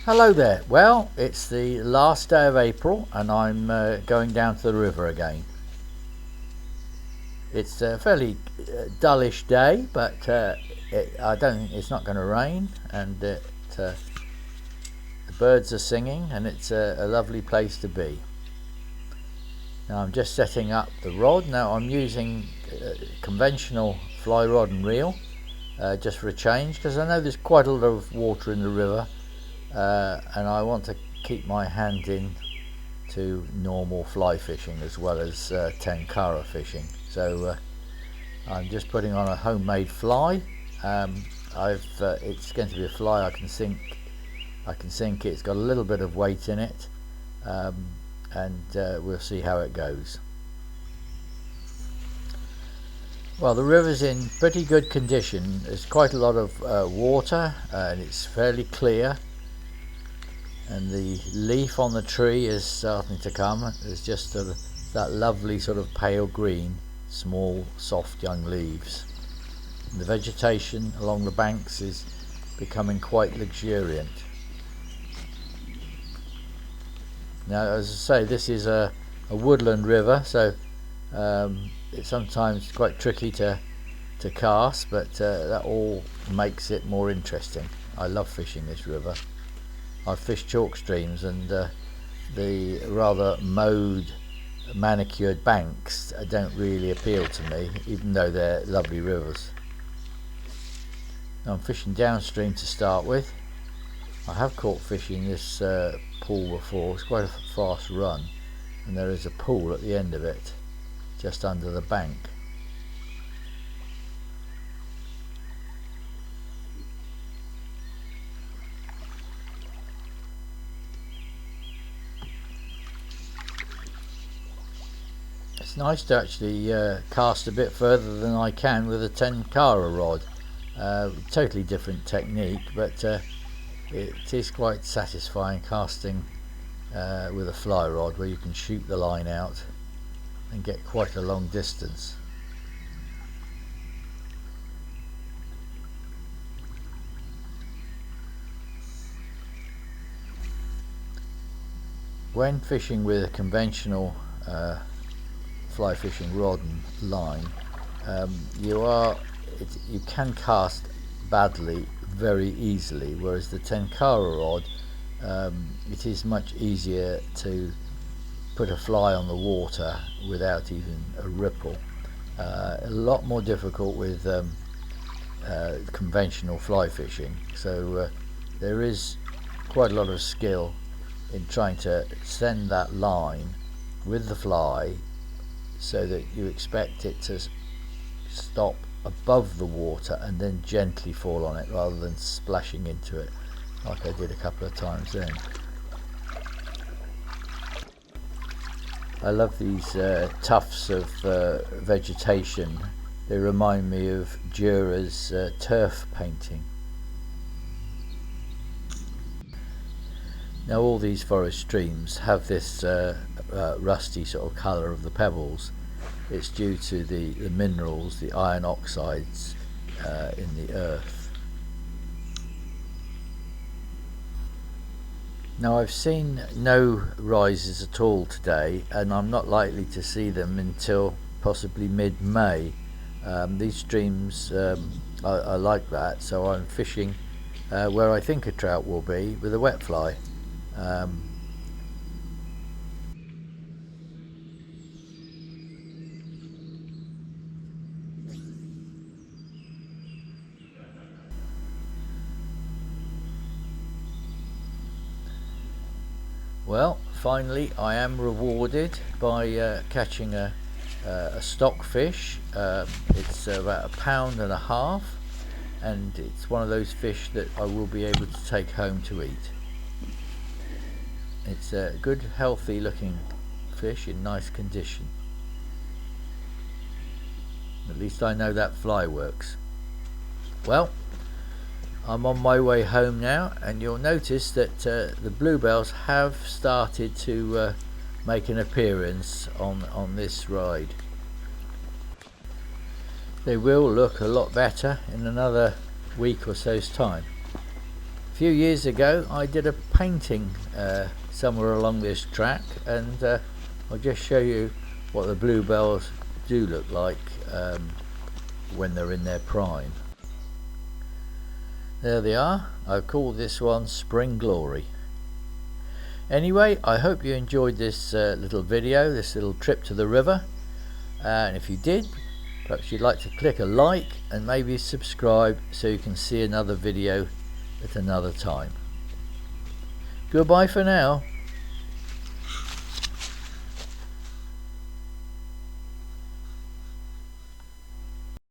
Hello there. Well, it's the last day of April and I'm going down to the river again. It's a fairly dullish day, but I don't think it's not going to rain, and the birds are singing, and it's a lovely place to be. Now I'm just setting up the rod. Now I'm using conventional fly rod and reel just for a change, because I know there's quite a lot of water in the river. And I want to keep my hand in to normal fly fishing as well as tenkara fishing. So I'm just putting on a homemade fly. It's going to be a fly I can sink. It. It's got a little bit of weight in it, and we'll see how it goes. Well, the river's in pretty good condition. There's quite a lot of water, and it's fairly clear. And the leaf on the tree is starting to come. There's just that lovely sort of pale green, small, soft young leaves. And the vegetation along the banks is becoming quite luxuriant. Now, as I say, this is a woodland river, so it's sometimes quite tricky to cast, but that all makes it more interesting. I love fishing this river. I've fished chalk streams, and the rather mowed, manicured banks don't really appeal to me, even though they're lovely rivers. Now I'm fishing downstream to start with. I have caught fish in this pool before. It's quite a fast run, and there is a pool at the end of it, just under the bank. It's nice to actually cast a bit further than I can with a tenkara rod. Totally different technique, but it is quite satisfying casting with a fly rod, where you can shoot the line out and get quite a long distance. When fishing with a conventional fly fishing rod and line, you can cast badly very easily, whereas the tenkara rod, it is much easier to put a fly on the water without even a ripple. A lot more difficult with conventional fly fishing, so there is quite a lot of skill in trying to send that line with the fly so that you expect it to stop above the water and then gently fall on it, rather than splashing into it like I did a couple of times then. I love these tufts of vegetation. They remind me of Dürer's turf painting. Now all these forest streams have this rusty sort of colour of the pebbles. It's due to the minerals, the iron oxides in the earth. Now I've seen no rises at all today, and I'm not likely to see them until possibly mid-May. These streams are like that, so I'm fishing where I think a trout will be with a wet fly. Well, finally I am rewarded by catching a stockfish. It's about 1.5 pounds, and it's one of those fish that I will be able to take home to eat. It's a good, healthy looking fish in nice condition. At least I know that fly works. Well, I'm on my way home now, and you'll notice that the bluebells have started to make an appearance on this ride. They will look a lot better in another week or so's time. few years ago I did a painting somewhere along this track, and I'll just show you what the bluebells do look like when they're in their prime. There they are. I've called this one Spring Glory. Anyway, I hope you enjoyed this little video, this little trip to the river, and if you did, perhaps you'd like to click a like and maybe subscribe so you can see another video at another time. Goodbye for now.